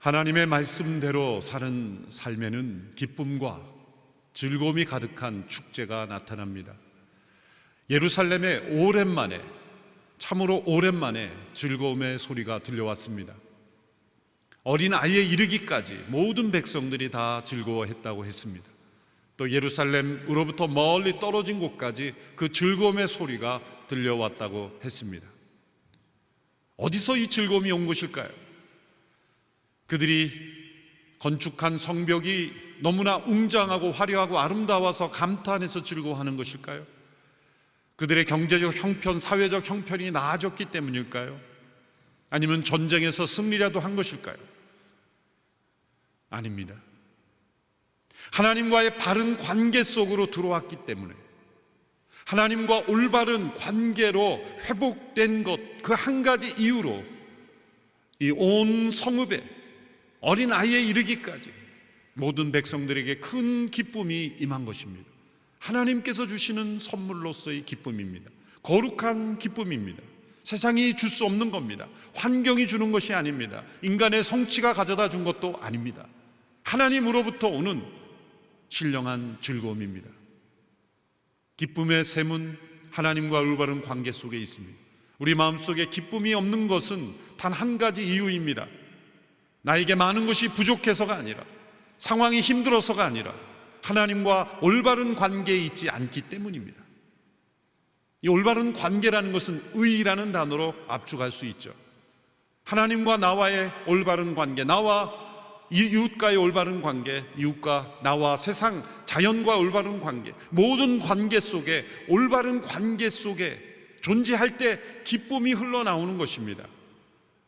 하나님의 말씀대로 사는 삶에는 기쁨과 즐거움이 가득한 축제가 나타납니다. 예루살렘에 오랜만에, 참으로 오랜만에 즐거움의 소리가 들려왔습니다. 어린 아이에 이르기까지 모든 백성들이 다 즐거워했다고 했습니다. 또 예루살렘으로부터 멀리 떨어진 곳까지 그 즐거움의 소리가 들려왔다고 했습니다. 어디서 이 즐거움이 온 것일까요? 그들이 건축한 성벽이 너무나 웅장하고 화려하고 아름다워서 감탄해서 즐거워하는 것일까요? 그들의 경제적 형편, 사회적 형편이 나아졌기 때문일까요? 아니면 전쟁에서 승리라도 한 것일까요? 아닙니다. 하나님과의 바른 관계 속으로 들어왔기 때문에, 하나님과 올바른 관계로 회복된 것, 그 한 가지 이유로 이 온 성읍에 어린 아이에 이르기까지 모든 백성들에게 큰 기쁨이 임한 것입니다. 하나님께서 주시는 선물로서의 기쁨입니다. 거룩한 기쁨입니다. 세상이 줄 수 없는 겁니다. 환경이 주는 것이 아닙니다. 인간의 성취가 가져다 준 것도 아닙니다. 하나님으로부터 오는 신령한 즐거움입니다. 기쁨의 샘은 하나님과 올바른 관계 속에 있습니다. 우리 마음속에 기쁨이 없는 것은 단 한 가지 이유입니다. 나에게 많은 것이 부족해서가 아니라, 상황이 힘들어서가 아니라 하나님과 올바른 관계에 있지 않기 때문입니다. 이 올바른 관계라는 것은 의라는 단어로 압축할 수 있죠. 하나님과 나와의 올바른 관계, 나와 이웃과의 올바른 관계, 이웃과 나와 세상, 자연과 올바른 관계, 모든 관계 속에, 올바른 관계 속에 존재할 때 기쁨이 흘러나오는 것입니다.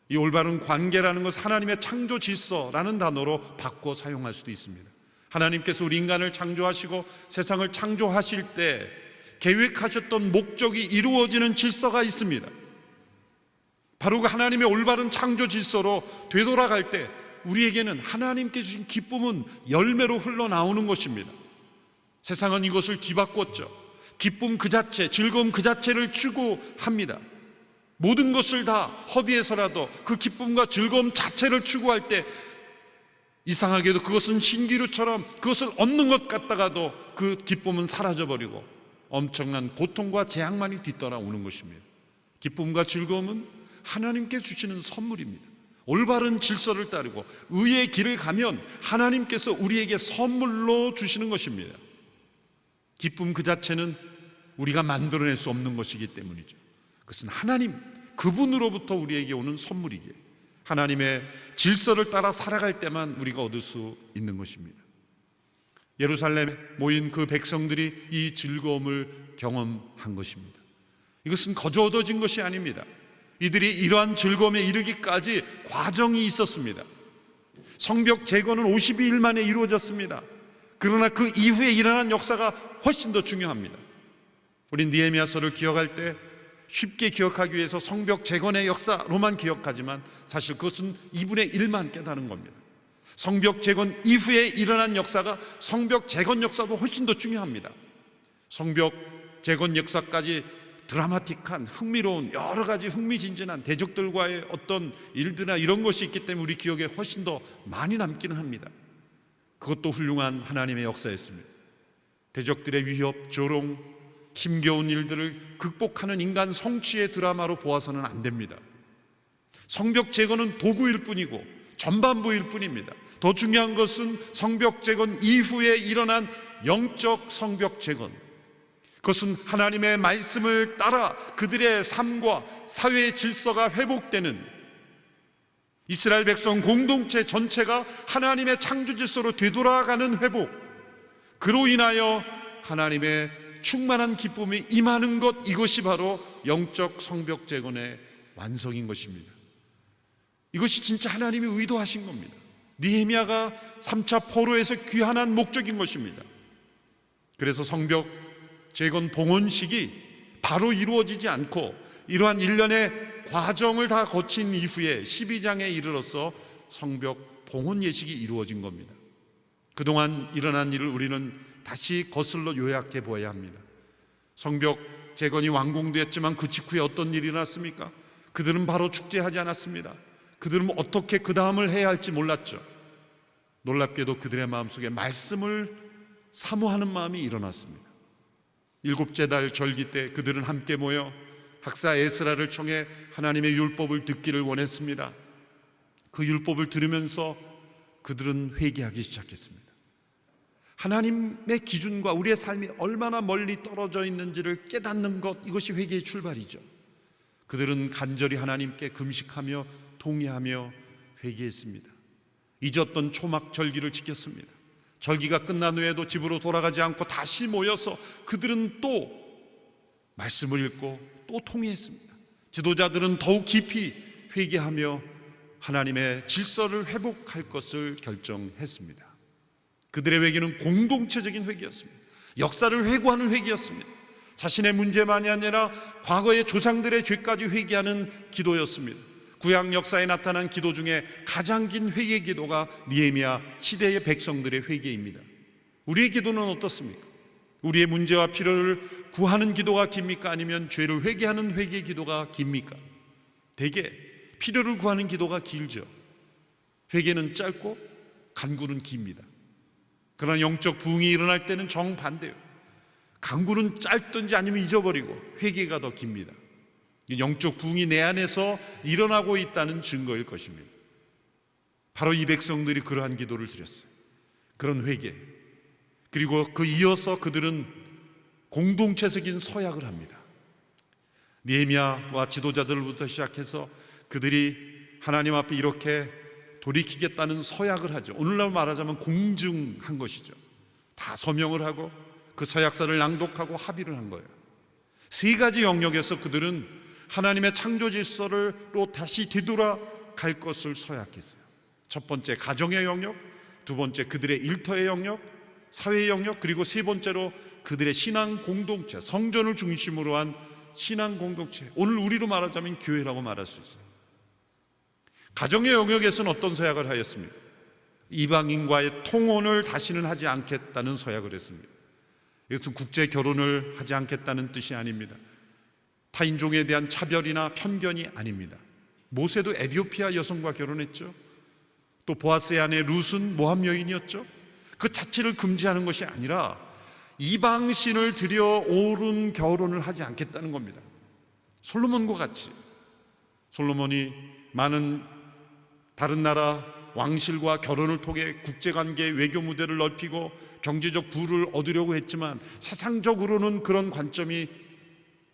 이 올바른 관계라는 것은 하나님의 창조 질서라는 단어로 바꿔 사용할 수도 있습니다. 하나님께서 우리 인간을 창조하시고 세상을 창조하실 때 계획하셨던 목적이 이루어지는 질서가 있습니다. 바로 그 하나님의 올바른 창조 질서로 되돌아갈 때 우리에게는 하나님께 주신 기쁨은 열매로 흘러나오는 것입니다. 세상은 이것을 뒤바꿨죠. 기쁨 그 자체, 즐거움 그 자체를 추구합니다. 모든 것을 다 허비해서라도 그 기쁨과 즐거움 자체를 추구할 때 이상하게도 그것은 신기루처럼 그것을 얻는 것 같다가도 그 기쁨은 사라져버리고 엄청난 고통과 재앙만이 뒤따라오는 것입니다. 기쁨과 즐거움은 하나님께 주시는 선물입니다. 올바른 질서를 따르고 의의 길을 가면 하나님께서 우리에게 선물로 주시는 것입니다. 기쁨 그 자체는 우리가 만들어낼 수 없는 것이기 때문이죠. 그것은 하나님, 그분으로부터 우리에게 오는 선물이기에 하나님의 질서를 따라 살아갈 때만 우리가 얻을 수 있는 것입니다. 예루살렘에 모인 그 백성들이 이 즐거움을 경험한 것입니다. 이것은 거저 얻어진 것이 아닙니다. 이들이 이러한 즐거움에 이르기까지 과정이 있었습니다. 성벽 재건은 52일 만에 이루어졌습니다. 그러나 그 이후에 일어난 역사가 훨씬 더 중요합니다. 우리 느헤미야서를 기억할 때 쉽게 기억하기 위해서 성벽 재건의 역사로만 기억하지만 사실 그것은 2분의 1만 깨달은 겁니다. 성벽 재건 이후에 일어난 역사가 성벽 재건 역사도 훨씬 더 중요합니다. 성벽 재건 역사까지 드라마틱한, 흥미로운, 여러 가지 흥미진진한 대적들과의 어떤 일들이나 이런 것이 있기 때문에 우리 기억에 훨씬 더 많이 남기는 합니다. 그것도 훌륭한 하나님의 역사였습니다. 대적들의 위협, 조롱, 힘겨운 일들을 극복하는 인간 성취의 드라마로 보아서는 안 됩니다. 성벽 재건은 도구일 뿐이고 전반부일 뿐입니다. 더 중요한 것은 성벽 재건 이후에 일어난 영적 성벽 재건, 그것은 하나님의 말씀을 따라 그들의 삶과 사회의 질서가 회복되는, 이스라엘 백성 공동체 전체가 하나님의 창조 질서로 되돌아가는 회복, 그로 인하여 하나님의 충만한 기쁨이 임하는 것, 이것이 바로 영적 성벽 재건의 완성인 것입니다. 이것이 진짜 하나님이 의도하신 겁니다. 느헤미야가 3차 포로에서 귀환한 목적인 것입니다. 그래서 성벽 재건 봉헌식이 바로 이루어지지 않고 이러한 일련의 과정을 다 거친 이후에 12장에 이르러서 성벽 봉헌 예식이 이루어진 겁니다. 그동안 일어난 일을 우리는 다시 거슬러 요약해 보아야 합니다. 성벽 재건이 완공되었지만 그 직후에 어떤 일이 일어났습니까? 그들은 바로 축제하지 않았습니다. 그들은 어떻게 그 다음을 해야 할지 몰랐죠. 놀랍게도 그들의 마음속에 말씀을 사모하는 마음이 일어났습니다. 일곱째 달 절기 때 그들은 함께 모여 학사 에스라를 청해 하나님의 율법을 듣기를 원했습니다. 그 율법을 들으면서 그들은 회개하기 시작했습니다. 하나님의 기준과 우리의 삶이 얼마나 멀리 떨어져 있는지를 깨닫는 것, 이것이 회개의 출발이죠. 그들은 간절히 하나님께 금식하며 통회하며 회개했습니다. 잊었던 초막 절기를 지켰습니다. 절기가 끝난 후에도 집으로 돌아가지 않고 다시 모여서 그들은 또 말씀을 읽고 또 통회했습니다. 지도자들은 더욱 깊이 회개하며 하나님의 질서를 회복할 것을 결정했습니다. 그들의 회개는 공동체적인 회개였습니다. 역사를 회고하는 회개였습니다. 자신의 문제만이 아니라 과거의 조상들의 죄까지 회개하는 기도였습니다. 구약 역사에 나타난 기도 중에 가장 긴 회개 기도가 느헤미야 시대의 백성들의 회개입니다. 우리의 기도는 어떻습니까? 우리의 문제와 필요를 구하는 기도가 깁니까? 아니면 죄를 회개하는 회개 기도가 깁니까? 대개 필요를 구하는 기도가 길죠. 회개는 짧고 간구는 깁니다. 그러나 영적 부흥이 일어날 때는 정반대예요. 간구는 짧든지 아니면 잊어버리고 회개가 더 깁니다. 영적 부흥이 내 안에서 일어나고 있다는 증거일 것입니다. 바로 이 백성들이 그러한 기도를 드렸어요. 그런 회개. 그리고 그 이어서 그들은 공동체적인 서약을 합니다. 느헤미야와 지도자들부터 시작해서 그들이 하나님 앞에 이렇게 돌이키겠다는 서약을 하죠. 오늘날 말하자면 공증한 것이죠. 다 서명을 하고 그 서약서를 낭독하고 합의를 한 거예요. 세 가지 영역에서 그들은 하나님의 창조 질서로 다시 되돌아갈 것을 서약했어요. 첫 번째 가정의 영역, 두 번째 그들의 일터의 영역, 사회의 영역, 그리고 세 번째로 그들의 신앙 공동체, 성전을 중심으로 한 신앙 공동체, 오늘 우리로 말하자면 교회라고 말할 수 있어요. 가정의 영역에서는 어떤 서약을 하였습니까? 이방인과의 통혼을 다시는 하지 않겠다는 서약을 했습니다. 이것은 국제 결혼을 하지 않겠다는 뜻이 아닙니다. 타인종에 대한 차별이나 편견이 아닙니다. 모세도 에티오피아 여성과 결혼했죠. 또 보아스의 아내 룻은 모함 여인이었죠. 그 자체를 금지하는 것이 아니라 이방신을 들여 옳은 결혼을 하지 않겠다는 겁니다. 솔로몬과 같이 솔로몬이 많은 다른 나라 왕실과 결혼을 통해 국제관계 외교 무대를 넓히고 경제적 부를 얻으려고 했지만 세상적으로는 그런 관점이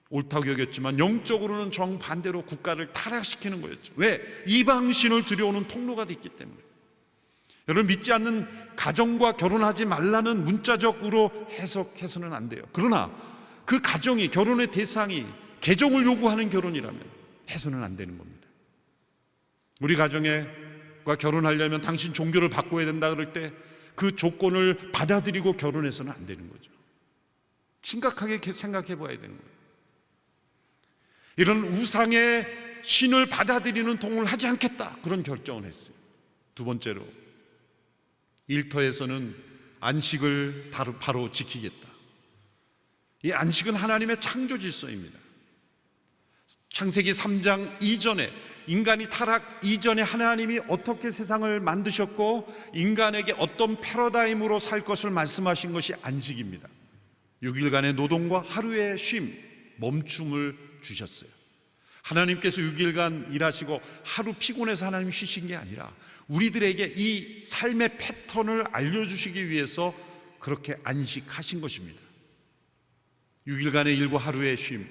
옳다고 여겼지만 영적으로는 정반대로 국가를 타락시키는 거였죠. 왜? 이방신을 들여오는 통로가 됐기 때문에. 여러분, 믿지 않는 가정과 결혼하지 말라는 문자적으로 해석해서는 안 돼요. 그러나 그 가정이, 결혼의 대상이 개종을 요구하는 결혼이라면 해서는 안 되는 겁니다. 우리 가정과 결혼하려면 당신 종교를 바꿔야 된다 그럴 때 그 조건을 받아들이고 결혼해서는 안 되는 거죠. 심각하게 생각해 봐야 되는 거예요. 이런 우상의 신을 받아들이는 통을 하지 않겠다, 그런 결정을 했어요. 두 번째로 일터에서는 안식을 바로 지키겠다. 이 안식은 하나님의 창조 질서입니다. 창세기 3장 이전에, 인간이 타락 이전에 하나님이 어떻게 세상을 만드셨고 인간에게 어떤 패러다임으로 살 것을 말씀하신 것이 안식입니다. 6일간의 노동과 하루의 쉼, 멈춤을 주셨어요. 하나님께서 6일간 일하시고 하루 피곤해서 하나님 쉬신 게 아니라 우리들에게 이 삶의 패턴을 알려주시기 위해서 그렇게 안식하신 것입니다. 6일간의 일과 하루의 쉼,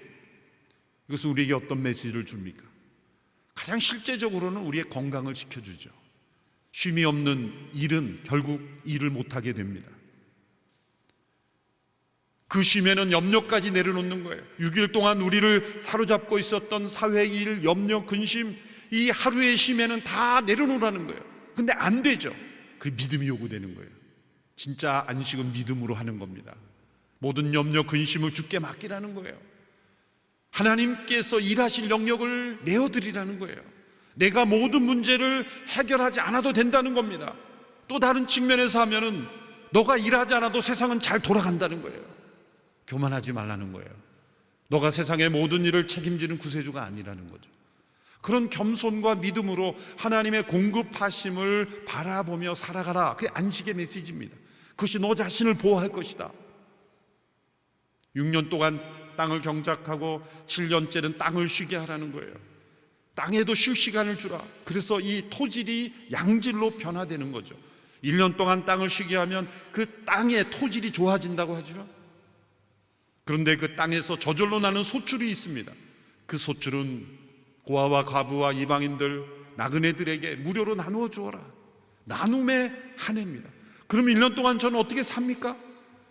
이것은 우리에게 어떤 메시지를 줍니까? 가장 실제적으로는 우리의 건강을 지켜주죠. 쉼이 없는 일은 결국 일을 못하게 됩니다. 그 쉼에는 염려까지 내려놓는 거예요. 6일 동안 우리를 사로잡고 있었던 사회의 일, 염려, 근심, 이 하루의 쉼에는 다 내려놓으라는 거예요. 근데 안 되죠. 그 믿음이 요구되는 거예요. 진짜 안식은 믿음으로 하는 겁니다. 모든 염려, 근심을 주께 맡기라는 거예요. 하나님께서 일하실 영역을 내어드리라는 거예요. 내가 모든 문제를 해결하지 않아도 된다는 겁니다. 또 다른 측면에서 하면은 너가 일하지 않아도 세상은 잘 돌아간다는 거예요. 교만하지 말라는 거예요. 너가 세상의 모든 일을 책임지는 구세주가 아니라는 거죠. 그런 겸손과 믿음으로 하나님의 공급하심을 바라보며 살아가라. 그게 안식의 메시지입니다. 그것이 너 자신을 보호할 것이다. 6년 동안 땅을 경작하고 7년째는 땅을 쉬게 하라는 거예요. 땅에도 쉴 시간을 주라. 그래서 이 토질이 양질로 변화되는 거죠. 1년 동안 땅을 쉬게 하면 그 땅의 토질이 좋아진다고 하죠. 그런데 그 땅에서 저절로 나는 소출이 있습니다. 그 소출은 고아와 과부와 이방인들, 나그네들에게 무료로 나누어 주어라. 나눔의 한 해입니다. 그럼 1년 동안 저는 어떻게 삽니까?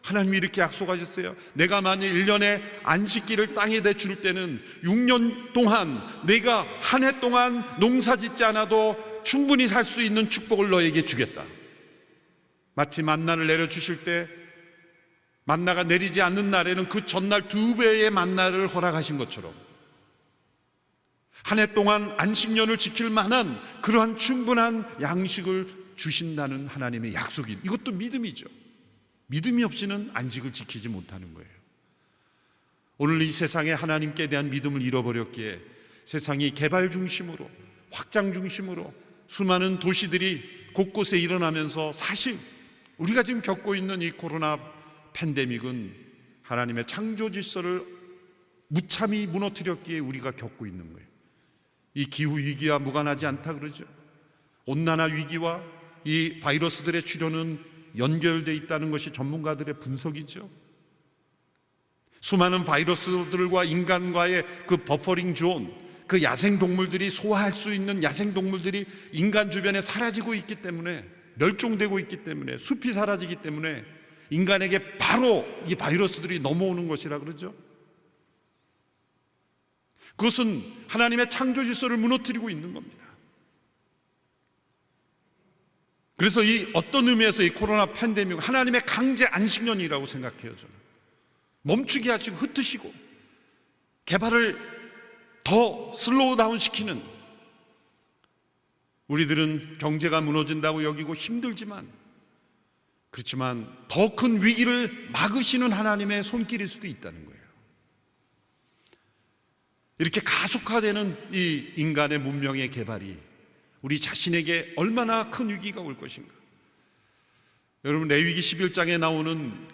하나님이 이렇게 약속하셨어요. 내가 만일 1년에 안식기를 땅에 내줄 때는 6년 동안 내가 한 해 동안 농사 짓지 않아도 충분히 살 수 있는 축복을 너에게 주겠다. 마치 만나를 내려주실 때 만나가 내리지 않는 날에는 그 전날 2배의 만나를 허락하신 것처럼 한 해 동안 안식년을 지킬 만한 그러한 충분한 양식을 주신다는 하나님의 약속이, 이것도 믿음이죠. 믿음이 없이는 안식을 지키지 못하는 거예요. 오늘 이 세상에 하나님께 대한 믿음을 잃어버렸기에 세상이 개발 중심으로, 확장 중심으로 수많은 도시들이 곳곳에 일어나면서 사실 우리가 지금 겪고 있는 이 코로나 팬데믹은 하나님의 창조 질서를 무참히 무너뜨렸기에 우리가 겪고 있는 거예요. 이 기후 위기와 무관하지 않다 그러죠. 온난화 위기와 이 바이러스들의 치료는 연결되어 있다는 것이 전문가들의 분석이죠. 수많은 바이러스들과 인간과의 그 버퍼링 존, 그 야생동물들이 소화할 수 있는 야생동물들이 인간 주변에 사라지고 있기 때문에, 멸종되고 있기 때문에, 숲이 사라지기 때문에 인간에게 바로 이 바이러스들이 넘어오는 것이라 그러죠. 그것은 하나님의 창조 질서를 무너뜨리고 있는 겁니다. 그래서 이 어떤 의미에서 이 코로나 팬데믹 하나님의 강제 안식년이라고 생각해요. 저는 멈추게 하시고 흩으시고 개발을 더 슬로우 다운 시키는, 우리들은 경제가 무너진다고 여기고 힘들지만, 그렇지만 더 큰 위기를 막으시는 하나님의 손길일 수도 있다는 거예요. 이렇게 가속화되는 이 인간의 문명의 개발이 우리 자신에게 얼마나 큰 위기가 올 것인가. 여러분, 레위기 11장에 나오는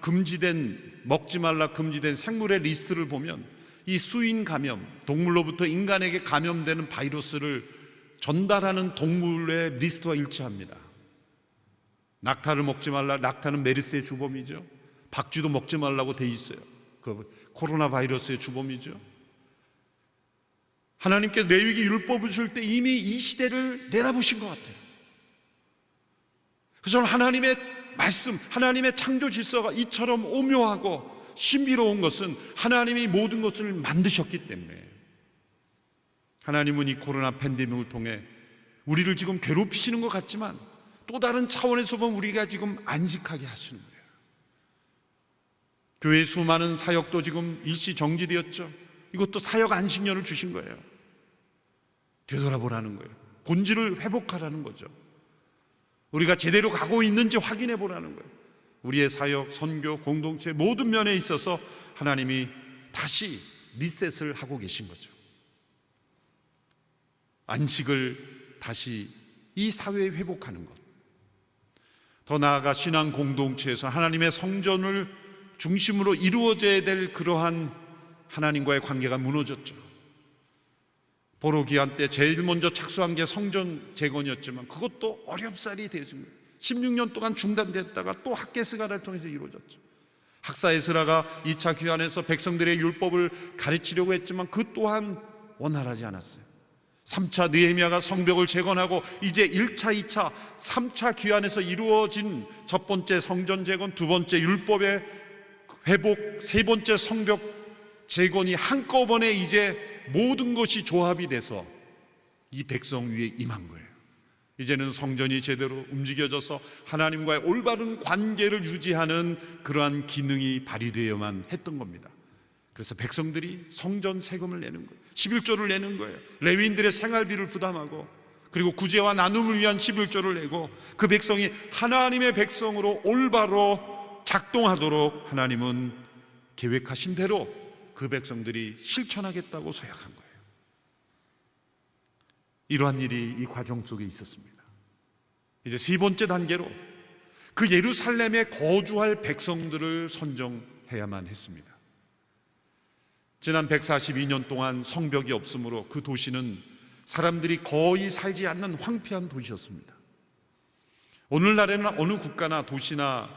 먹지 말라 금지된 생물의 리스트를 보면 이 수인 감염, 동물로부터 인간에게 감염되는 바이러스를 전달하는 동물의 리스트와 일치합니다. 낙타를 먹지 말라, 낙타는 메르스의 주범이죠. 박쥐도 먹지 말라고 돼 있어요. 그 코로나 바이러스의 주범이죠. 하나님께서 레위기 율법을 주실 때 이미 이 시대를 내다보신 것 같아요. 그래서 저는 하나님의 말씀, 하나님의 창조 질서가 이처럼 오묘하고 신비로운 것은 하나님이 모든 것을 만드셨기 때문에, 하나님은 이 코로나 팬데믹을 통해 우리를 지금 괴롭히시는 것 같지만 또 다른 차원에서 보면 우리가 지금 안식하게 하시는 거예요. 교회의 수많은 사역도 지금 일시 정지되었죠. 이것도 사역 안식년을 주신 거예요. 되돌아보라는 거예요. 본질을 회복하라는 거죠. 우리가 제대로 가고 있는지 확인해 보라는 거예요. 우리의 사역, 선교, 공동체 모든 면에 있어서 하나님이 다시 리셋을 하고 계신 거죠. 안식을 다시 이 사회에 회복하는 것. 더 나아가 신앙 공동체에서 하나님의 성전을 중심으로 이루어져야 될 그러한 하나님과의 관계가 무너졌죠. 보로 기한 때 제일 먼저 착수한 게 성전 재건이었지만 그것도 어렵사리 되신 거예요. 16년 동안 중단됐다가 또 학개스가를 통해서 이루어졌죠. 학사 에스라가 2차 귀환에서 백성들의 율법을 가르치려고 했지만 그 또한 원활하지 않았어요. 3차 느헤미야가 성벽을 재건하고 이제 1차, 2차, 3차 귀환에서 이루어진 첫 번째 성전 재건, 두 번째 율법의 회복, 세 번째 성벽 재건이 한꺼번에 이제 모든 것이 조합이 돼서 이 백성 위에 임한 거예요. 이제는 성전이 제대로 움직여져서 하나님과의 올바른 관계를 유지하는 그러한 기능이 발휘되어야만 했던 겁니다. 그래서 백성들이 성전 세금을 내는 거예요. 11조를 내는 거예요. 레위인들의 생활비를 부담하고, 그리고 구제와 나눔을 위한 11조를 내고, 그 백성이 하나님의 백성으로 올바로 작동하도록 하나님은 계획하신 대로 그 백성들이 실천하겠다고 서약한 거예요. 이러한 일이 이 과정 속에 있었습니다. 이제 세 번째 단계로 그 예루살렘에 거주할 백성들을 선정해야만 했습니다. 지난 142년 동안 성벽이 없으므로 그 도시는 사람들이 거의 살지 않는 황폐한 도시였습니다. 오늘날에는 어느 국가나 도시나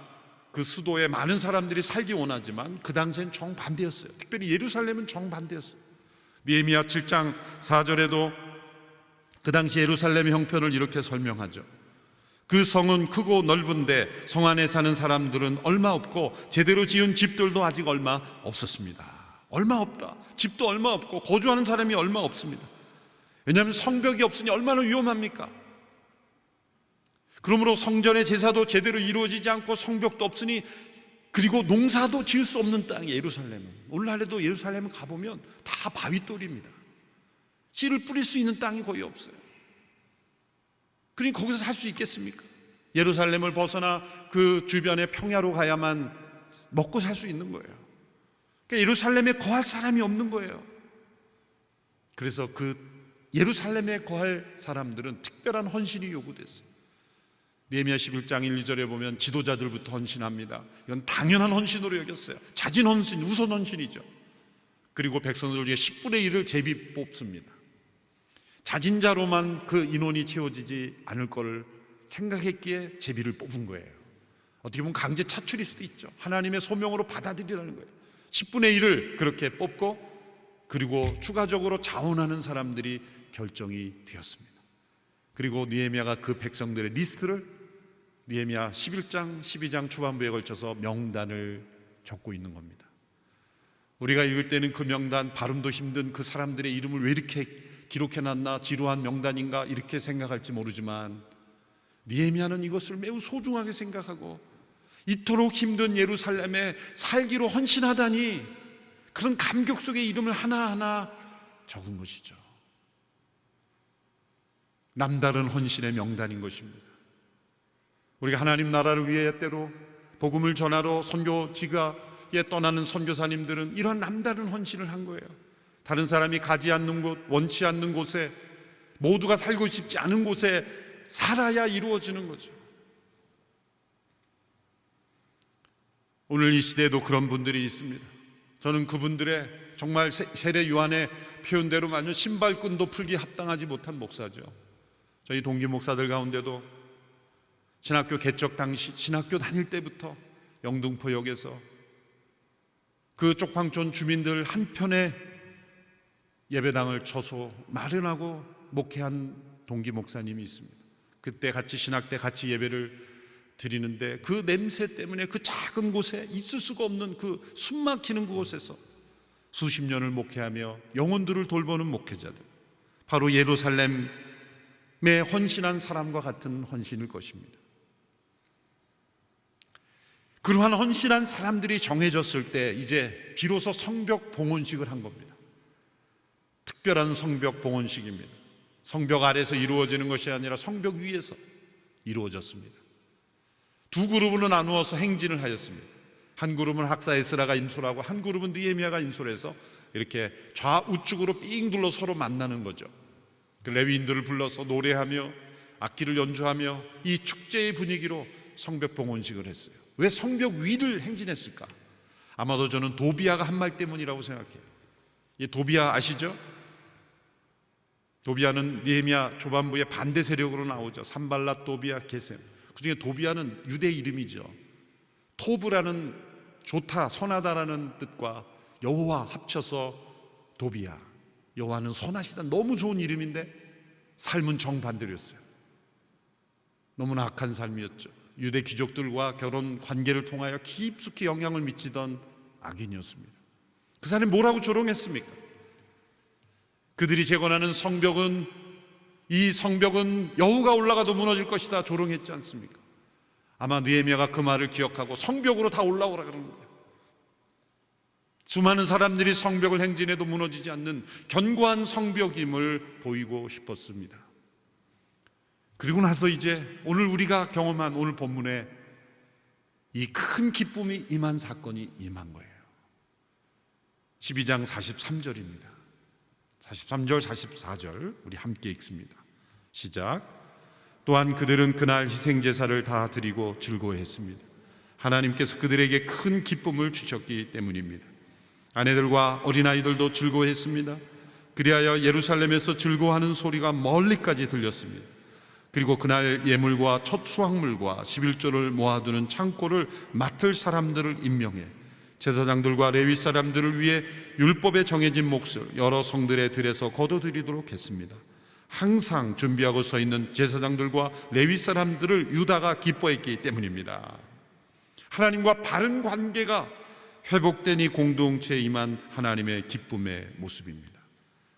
그 수도에 많은 사람들이 살기 원하지만 그 당시엔 정반대였어요. 특별히 예루살렘은 정반대였어요. 느헤미야 7장 4절에도 그 당시 예루살렘의 형편을 이렇게 설명하죠. 그 성은 크고 넓은데 성 안에 사는 사람들은 얼마 없고 제대로 지은 집들도 아직 얼마 없었습니다. 얼마 없다. 집도 얼마 없고 거주하는 사람이 얼마 없습니다. 왜냐하면 성벽이 없으니 얼마나 위험합니까? 그러므로 성전의 제사도 제대로 이루어지지 않고 성벽도 없으니, 그리고 농사도 지을 수 없는 땅이 예루살렘은, 오늘날에도 예루살렘을 가보면 다 바위돌입니다. 씨를 뿌릴 수 있는 땅이 거의 없어요. 그러니 거기서 살 수 있겠습니까? 예루살렘을 벗어나 그 주변의 평야로 가야만 먹고 살 수 있는 거예요. 그러니까 예루살렘에 거할 사람이 없는 거예요. 그래서 그 예루살렘에 거할 사람들은 특별한 헌신이 요구됐어요. 느헤미야 11장 1, 2절에 보면 지도자들부터 헌신합니다. 이건 당연한 헌신으로 여겼어요. 자진 헌신, 우선 헌신이죠. 그리고 백성들 중에 10분의 1을 제비 뽑습니다. 자진자로만 그 인원이 채워지지 않을 걸 생각했기에 제비를 뽑은 거예요. 어떻게 보면 강제 차출일 수도 있죠. 하나님의 소명으로 받아들이라는 거예요. 10분의 1을 그렇게 뽑고, 그리고 추가적으로 자원하는 사람들이 결정이 되었습니다. 그리고 느헤미야가 그 백성들의 리스트를 느헤미야 11장, 12장 초반부에 걸쳐서 명단을 적고 있는 겁니다. 우리가 읽을 때는 그 명단, 발음도 힘든 그 사람들의 이름을 왜 이렇게 기록해놨나, 지루한 명단인가 이렇게 생각할지 모르지만, 느헤미야는 이것을 매우 소중하게 생각하고 이토록 힘든 예루살렘에 살기로 헌신하다니, 그런 감격 속에 이름을 하나하나 적은 것이죠. 남다른 헌신의 명단인 것입니다. 우리가 하나님 나라를 위해 때로 복음을 전하러 선교지가에 떠나는 선교사님들은 이런 남다른 헌신을 한 거예요. 다른 사람이 가지 않는 곳, 원치 않는 곳에, 모두가 살고 싶지 않은 곳에 살아야 이루어지는 거죠. 오늘 이 시대에도 그런 분들이 있습니다. 저는 그분들의 정말 세례 요한의 표현대로만요, 신발끈도 풀기 합당하지 못한 목사죠. 저희 동기 목사들 가운데도 신학교 개척 당시, 신학교 다닐 때부터 영등포역에서 그 쪽방촌 주민들 한편에 예배당을 쳐서 마련하고 목회한 동기 목사님이 있습니다. 그때 같이 신학 때 같이 예배를 드리는데 그 냄새 때문에 그 작은 곳에 있을 수가 없는 그 숨막히는 그곳에서 수십 년을 목회하며 영혼들을 돌보는 목회자들, 바로 예루살렘에 헌신한 사람과 같은 헌신일 것입니다. 그러한 헌신한 사람들이 정해졌을 때 이제 비로소 성벽 봉헌식을 한 겁니다. 특별한 성벽 봉헌식입니다. 성벽 아래서 이루어지는 것이 아니라 성벽 위에서 이루어졌습니다. 두 그룹으로 나누어서 행진을 하였습니다. 한 그룹은 학사 에스라가 인솔하고 한 그룹은 느헤미야가 인솔해서 이렇게 좌우측으로 삥 둘러 서로 만나는 거죠. 그 레위인들을 불러서 노래하며 악기를 연주하며 이 축제의 분위기로 성벽 봉헌식을 했어요. 왜 성벽 위를 행진했을까? 아마도 저는 도비아가 한 말 때문이라고 생각해요. 이 도비아 아시죠? 도비아는 느헤미야 초반부에 반대 세력으로 나오죠. 산발랏, 도비아, 게셈. 그중에 도비아는 유대 이름이죠. 토브라는 좋다, 선하다라는 뜻과 여호와 합쳐서 도비아. 여호와는 선하시다, 너무 좋은 이름인데 삶은 정반대였어요. 너무나 악한 삶이었죠. 유대 귀족들과 결혼 관계를 통하여 깊숙이 영향을 미치던 악인이었습니다. 그 사람이 뭐라고 조롱했습니까? 그들이 재건하는 성벽은, 이 성벽은 여우가 올라가도 무너질 것이다 조롱했지 않습니까? 아마 느헤미야가 그 말을 기억하고 성벽으로 다 올라오라 그러는 거예요. 수많은 사람들이 성벽을 행진해도 무너지지 않는 견고한 성벽임을 보이고 싶었습니다. 그리고 나서 이제 오늘 우리가 경험한 오늘 본문에 이 큰 기쁨이 임한 사건이 임한 거예요. 12장 43절입니다. 43절, 44절 우리 함께 읽습니다. 시작. 또한 그들은 그날 희생제사를 다 드리고 즐거워했습니다. 하나님께서 그들에게 큰 기쁨을 주셨기 때문입니다. 아내들과 어린아이들도 즐거워했습니다. 그리하여 예루살렘에서 즐거워하는 소리가 멀리까지 들렸습니다. 그리고 그날 예물과 첫 수확물과 11조를 모아두는 창고를 맡을 사람들을 임명해 제사장들과 레위 사람들을 위해 율법에 정해진 몫을 여러 성들의 들에서 거둬들이도록 했습니다. 항상 준비하고 서 있는 제사장들과 레위 사람들을 유다가 기뻐했기 때문입니다. 하나님과 바른 관계가 회복된 이 공동체에 임한 하나님의 기쁨의 모습입니다.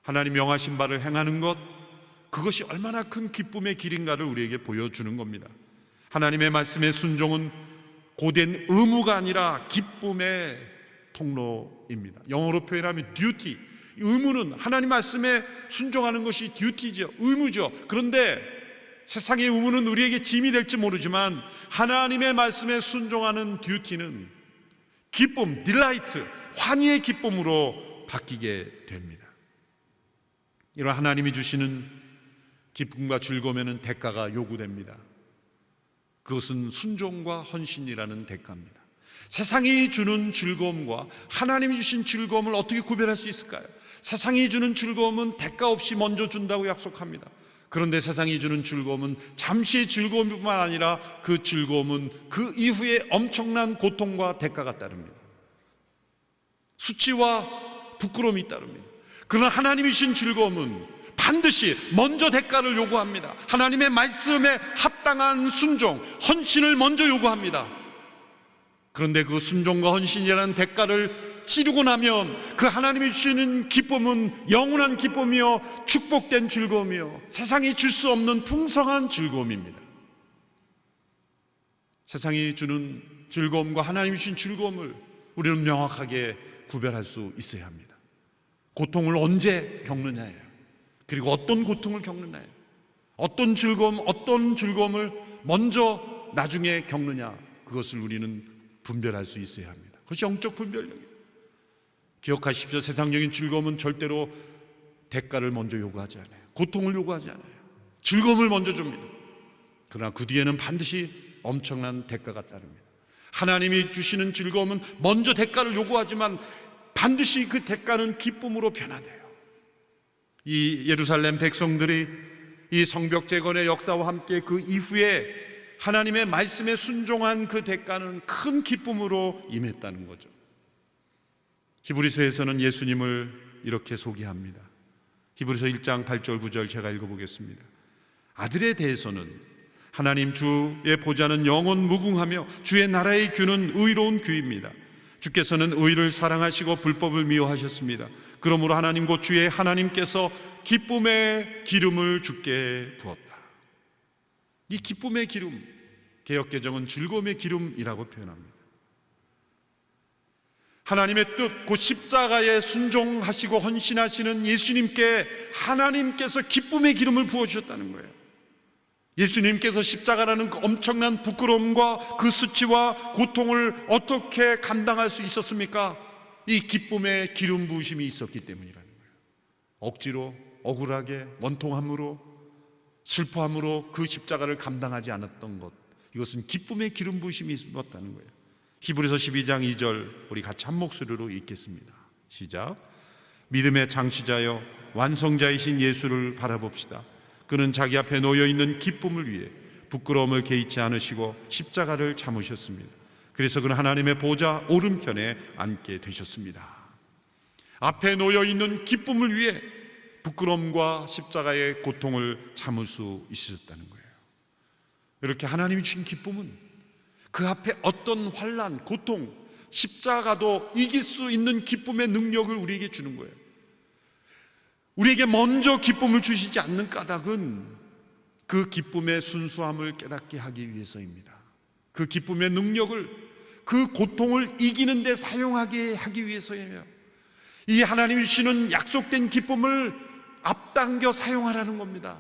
하나님 명하신 바를 행하는 것, 그것이 얼마나 큰 기쁨의 길인가를 우리에게 보여주는 겁니다. 하나님의 말씀의 순종은 고된 의무가 아니라 기쁨의 통로입니다. 영어로 표현하면 duty. 의무는 하나님 말씀에 순종하는 것이 듀티죠, 의무죠. 그런데 세상의 의무는 우리에게 짐이 될지 모르지만 하나님의 말씀에 순종하는 듀티는 기쁨, 딜라이트, 환희의 기쁨으로 바뀌게 됩니다. 이런 하나님이 주시는 기쁨과 즐거움에는 대가가 요구됩니다. 그것은 순종과 헌신이라는 대가입니다. 세상이 주는 즐거움과 하나님이 주신 즐거움을 어떻게 구별할 수 있을까요? 세상이 주는 즐거움은 대가 없이 먼저 준다고 약속합니다. 그런데 세상이 주는 즐거움은 잠시의 즐거움뿐만 아니라 그 즐거움은 그 이후에 엄청난 고통과 대가가 따릅니다. 수치와 부끄러움이 따릅니다. 그러나 하나님이 주신 즐거움은 반드시 먼저 대가를 요구합니다. 하나님의 말씀에 합당한 순종, 헌신을 먼저 요구합니다. 그런데 그 순종과 헌신이라는 대가를 치르고 나면 그 하나님이 주시는 기쁨은 영원한 기쁨이요, 축복된 즐거움이요, 세상이 줄 수 없는 풍성한 즐거움입니다. 세상이 주는 즐거움과 하나님이 주신 즐거움을 우리는 명확하게 구별할 수 있어야 합니다. 고통을 언제 겪느냐예요. 그리고 어떤 고통을 겪느냐예요. 어떤 즐거움을 먼저 나중에 겪느냐, 그것을 우리는 분별할 수 있어야 합니다. 그것이 영적 분별력이에요. 기억하십시오. 세상적인 즐거움은 절대로 대가를 먼저 요구하지 않아요. 고통을 요구하지 않아요. 즐거움을 먼저 줍니다. 그러나 그 뒤에는 반드시 엄청난 대가가 따릅니다. 하나님이 주시는 즐거움은 먼저 대가를 요구하지만 반드시 그 대가는 기쁨으로 변화돼요. 이 예루살렘 백성들이 이 성벽 재건의 역사와 함께 그 이후에 하나님의 말씀에 순종한 그 대가는 큰 기쁨으로 임했다는 거죠. 히브리서에서는 예수님을 이렇게 소개합니다. 히브리서 1장 8절 9절 제가 읽어보겠습니다. 아들에 대해서는 하나님 주의 보좌는 영원 무궁하며 주의 나라의 규는 의로운 규입니다. 주께서는 의를 사랑하시고 불법을 미워하셨습니다. 그러므로 하나님 곧 주의 하나님께서 기쁨의 기름을 주께 부었다. 이 기쁨의 기름, 개역개정은 즐거움의 기름이라고 표현합니다. 하나님의 뜻, 곧 십자가에 순종하시고 헌신하시는 예수님께 하나님께서 기쁨의 기름을 부어주셨다는 거예요. 예수님께서 십자가라는 그 엄청난 부끄러움과 그 수치와 고통을 어떻게 감당할 수 있었습니까? 이 기쁨의 기름 부으심이 있었기 때문이라는 거예요. 억지로, 억울하게, 원통함으로, 슬퍼함으로 그 십자가를 감당하지 않았던 것, 이것은 기쁨의 기름 부으심이 있었다는 거예요. 히브리서 12장 2절 우리 같이 한 목소리로 읽겠습니다. 시작. 믿음의 창시자여 완성자이신 예수를 바라봅시다. 그는 자기 앞에 놓여있는 기쁨을 위해 부끄러움을 개의치 않으시고 십자가를 참으셨습니다. 그래서 그는 하나님의 보좌 오른편에 앉게 되셨습니다. 앞에 놓여있는 기쁨을 위해 부끄러움과 십자가의 고통을 참을 수 있으셨다는 거예요. 이렇게 하나님이 주신 기쁨은 그 앞에 어떤 환난, 고통, 십자가도 이길 수 있는 기쁨의 능력을 우리에게 주는 거예요. 우리에게 먼저 기쁨을 주시지 않는 까닭은 그 기쁨의 순수함을 깨닫게 하기 위해서입니다. 그 기쁨의 능력을, 그 고통을 이기는 데 사용하게 하기 위해서예요. 이 하나님이 주시는 약속된 기쁨을 앞당겨 사용하라는 겁니다.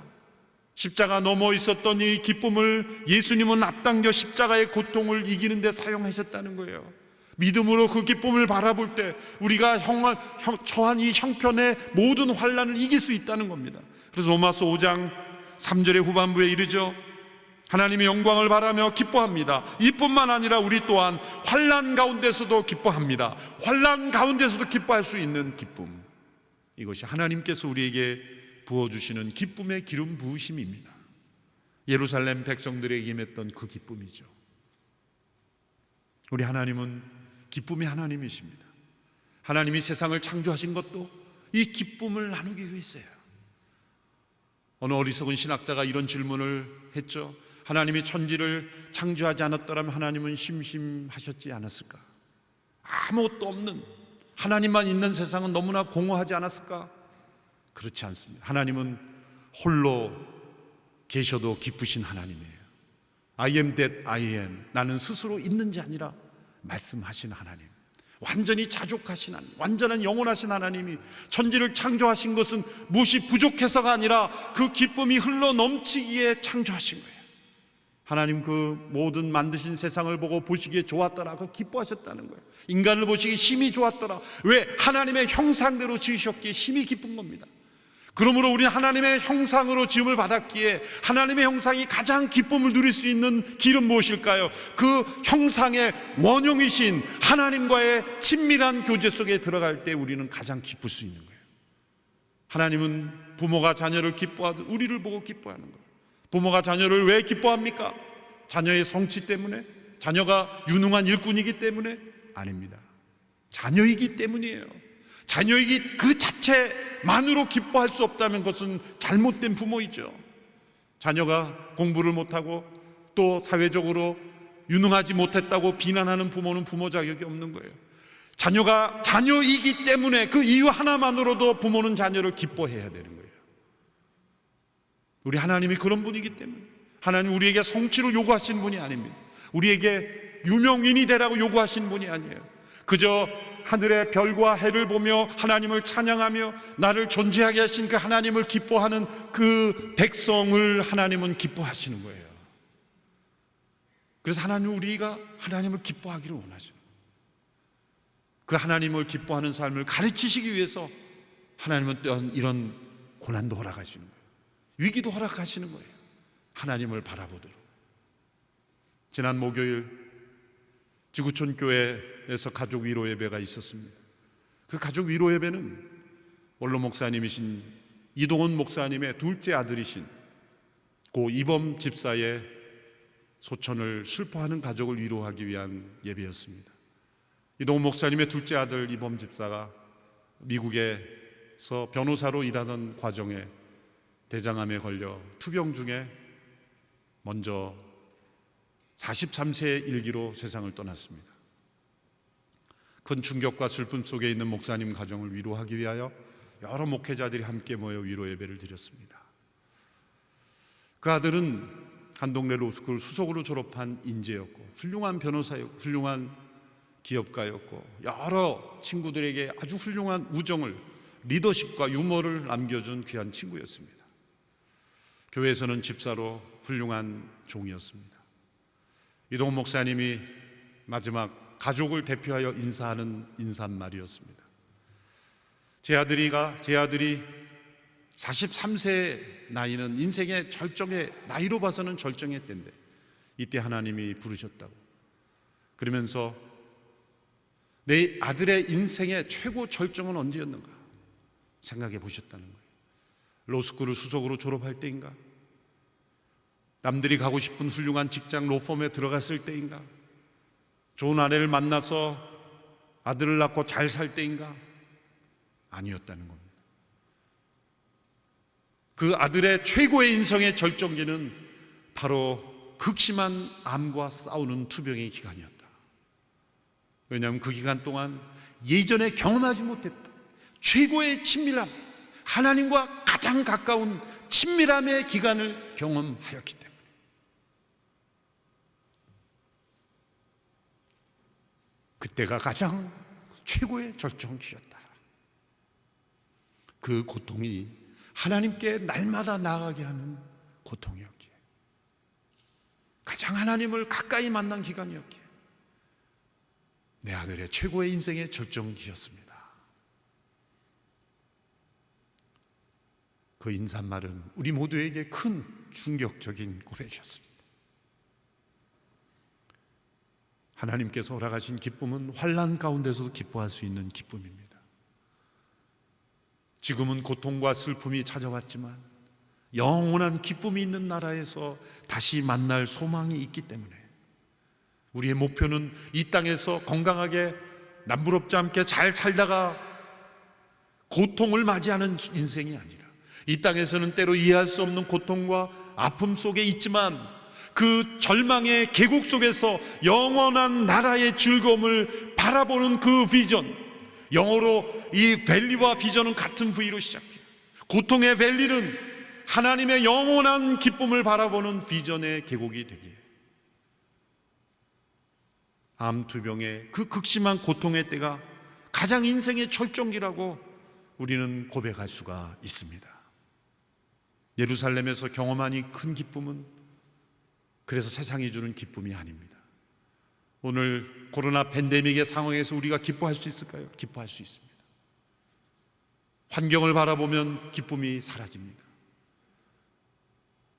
십자가 넘어 있었던 이 기쁨을 예수님은 앞당겨 십자가의 고통을 이기는 데 사용하셨다는 거예요. 믿음으로 그 기쁨을 바라볼 때 우리가 처한 이 형편의 모든 환난을 이길 수 있다는 겁니다. 그래서 로마서 5장 3절의 후반부에 이르죠. 하나님의 영광을 바라며 기뻐합니다. 이뿐만 아니라 우리 또한 환난 가운데서도 기뻐합니다. 환난 가운데서도 기뻐할 수 있는 기쁨, 이것이 하나님께서 우리에게 부어주시는 기쁨의 기름 부으심입니다. 예루살렘 백성들에게 임했던 그 기쁨이죠. 우리 하나님은 기쁨의 하나님이십니다. 하나님이 세상을 창조하신 것도 이 기쁨을 나누기 위해서요. 어느 어리석은 신학자가 이런 질문을 했죠. 하나님이 천지를 창조하지 않았더라면 하나님은 심심하셨지 않았을까? 아무것도 없는 하나님만 있는 세상은 너무나 공허하지 않았을까? 그렇지 않습니다. 하나님은 홀로 계셔도 기쁘신 하나님이에요. I am that I am. 나는 스스로 있는 자 아니라 말씀하신 하나님, 완전히 자족하신 하나님, 완전한 영원하신 하나님이 천지를 창조하신 것은 무엇이 부족해서가 아니라 그 기쁨이 흘러 넘치기에 창조하신 거예요. 하나님 그 모든 만드신 세상을 보고 보시기에 좋았더라, 그 기뻐하셨다는 거예요. 인간을 보시기에 심히 좋았더라. 왜? 하나님의 형상대로 지으셨기에 심히 기쁜 겁니다. 그러므로 우리는 하나님의 형상으로 지음을 받았기에 하나님의 형상이 가장 기쁨을 누릴 수 있는 길은 무엇일까요? 그 형상의 원형이신 하나님과의 친밀한 교제 속에 들어갈 때 우리는 가장 기쁠 수 있는 거예요. 하나님은 부모가 자녀를 기뻐하듯 우리를 보고 기뻐하는 거예요. 부모가 자녀를 왜 기뻐합니까? 자녀의 성취 때문에? 자녀가 유능한 일꾼이기 때문에? 아닙니다. 자녀이기 때문이에요. 자녀이기 그 자체만으로 기뻐할 수 없다면 그것은 잘못된 부모이죠. 자녀가 공부를 못하고 또 사회적으로 유능하지 못했다고 비난하는 부모는 부모 자격이 없는 거예요. 자녀가 자녀이기 때문에 그 이유 하나만으로도 부모는 자녀를 기뻐해야 되는 거예요. 우리 하나님이 그런 분이기 때문에. 하나님 우리에게 성취를 요구하신 분이 아닙니다. 우리에게 유명인이 되라고 요구하신 분이 아니에요. 그저 하늘의 별과 해를 보며 하나님을 찬양하며 나를 존재하게 하신 그 하나님을 기뻐하는 그 백성을 하나님은 기뻐하시는 거예요. 그래서 하나님은 우리가 하나님을 기뻐하기를 원하죠. 그 하나님을 기뻐하는 삶을 가르치시기 위해서 하나님은 또한 이런 고난도 허락하시는 거예요. 위기도 허락하시는 거예요. 하나님을 바라보도록. 지난 목요일 지구촌 교회에서 가족 위로 예배가 있었습니다. 그 가족 위로 예배는 원로 목사님이신 이동원 목사님의 둘째 아들이신 고 이범 집사의 소천을 슬퍼하는 가족을 위로하기 위한 예배였습니다. 이동원 목사님의 둘째 아들 이범 집사가 미국에서 변호사로 일하던 과정에 대장암에 걸려 투병 중에 먼저 43세의 일기로 세상을 떠났습니다. 큰 충격과 슬픔 속에 있는 목사님 가정을 위로하기 위하여 여러 목회자들이 함께 모여 위로 예배를 드렸습니다. 그 아들은 한동네 로스쿨 수석으로 졸업한 인재였고 훌륭한 변호사였고 훌륭한 기업가였고 여러 친구들에게 아주 훌륭한 우정을, 리더십과 유머를 남겨준 귀한 친구였습니다. 교회에서는 집사로 훌륭한 종이었습니다. 이동훈 목사님이 마지막 가족을 대표하여 인사하는 인사말이었습니다. 제 아들이 43세 나이는 인생의 절정의 나이로 봐서는 절정의 때인데 이때 하나님이 부르셨다고, 그러면서 내 아들의 인생의 최고 절정은 언제였는가 생각해 보셨다는 거예요. 로스쿨을 수석으로 졸업할 때인가? 남들이 가고 싶은 훌륭한 직장 로펌에 들어갔을 때인가? 좋은 아내를 만나서 아들을 낳고 잘 살 때인가? 아니었다는 겁니다. 그 아들의 최고의 인생의 절정기는 바로 극심한 암과 싸우는 투병의 기간이었다. 왜냐하면 그 기간 동안 예전에 경험하지 못했던 최고의 친밀함, 하나님과 가장 가까운 친밀함의 기간을 경험하였기 때문에 그때가 가장 최고의 절정기였다. 그 고통이 하나님께 날마다 나아가게 하는 고통이었기에, 가장 하나님을 가까이 만난 기간이었기에 내 아들의 최고의 인생의 절정기였습니다. 그 인사말은 우리 모두에게 큰 충격적인 고백이었습니다. 하나님께서 허락하신 기쁨은 환난 가운데서도 기뻐할 수 있는 기쁨입니다. 지금은 고통과 슬픔이 찾아왔지만 영원한 기쁨이 있는 나라에서 다시 만날 소망이 있기 때문에 우리의 목표는 이 땅에서 건강하게 남부럽지 않게 잘 살다가 고통을 맞이하는 인생이 아니라, 이 땅에서는 때로 이해할 수 없는 고통과 아픔 속에 있지만 그 절망의 계곡 속에서 영원한 나라의 즐거움을 바라보는 그 비전, 영어로 이 밸리와 비전은 같은 V로 시작해요. 고통의 밸리는 하나님의 영원한 기쁨을 바라보는 비전의 계곡이 되기에, 암투병의 그 극심한 고통의 때가 가장 인생의 절정기라고 우리는 고백할 수가 있습니다. 예루살렘에서 경험한 이 큰 기쁨은 그래서 세상이 주는 기쁨이 아닙니다. 오늘 코로나 팬데믹의 상황에서 우리가 기뻐할 수 있을까요? 기뻐할 수 있습니다. 환경을 바라보면 기쁨이 사라집니다.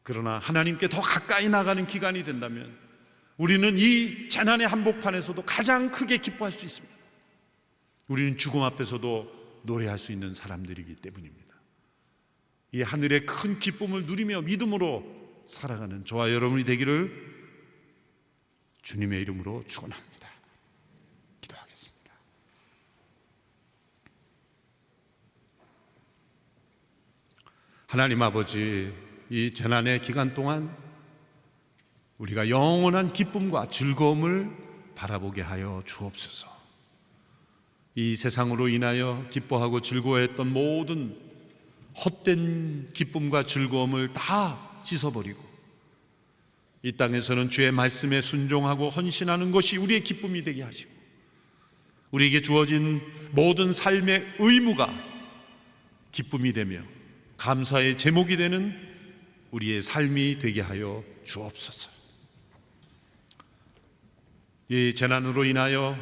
그러나 하나님께 더 가까이 나가는 기간이 된다면 우리는 이 재난의 한복판에서도 가장 크게 기뻐할 수 있습니다. 우리는 죽음 앞에서도 노래할 수 있는 사람들이기 때문입니다. 이 하늘의 큰 기쁨을 누리며 믿음으로 살아가는 저와 여러분이 되기를 주님의 이름으로 축원합니다. 기도하겠습니다. 하나님 아버지, 이 재난의 기간 동안 우리가 영원한 기쁨과 즐거움을 바라보게 하여 주옵소서. 이 세상으로 인하여 기뻐하고 즐거워했던 모든 헛된 기쁨과 즐거움을 다 씻어버리고 이 땅에서는 주의 말씀에 순종하고 헌신하는 것이 우리의 기쁨이 되게 하시고, 우리에게 주어진 모든 삶의 의무가 기쁨이 되며 감사의 제목이 되는 우리의 삶이 되게 하여 주옵소서. 이 재난으로 인하여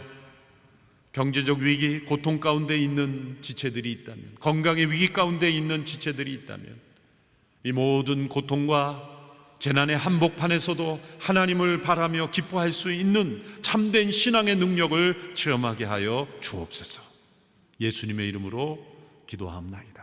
경제적 위기, 고통 가운데 있는 지체들이 있다면, 건강의 위기 가운데 있는 지체들이 있다면, 이 모든 고통과 재난의 한복판에서도 하나님을 바라며 기뻐할 수 있는 참된 신앙의 능력을 체험하게 하여 주옵소서. 예수님의 이름으로 기도하옵나이다.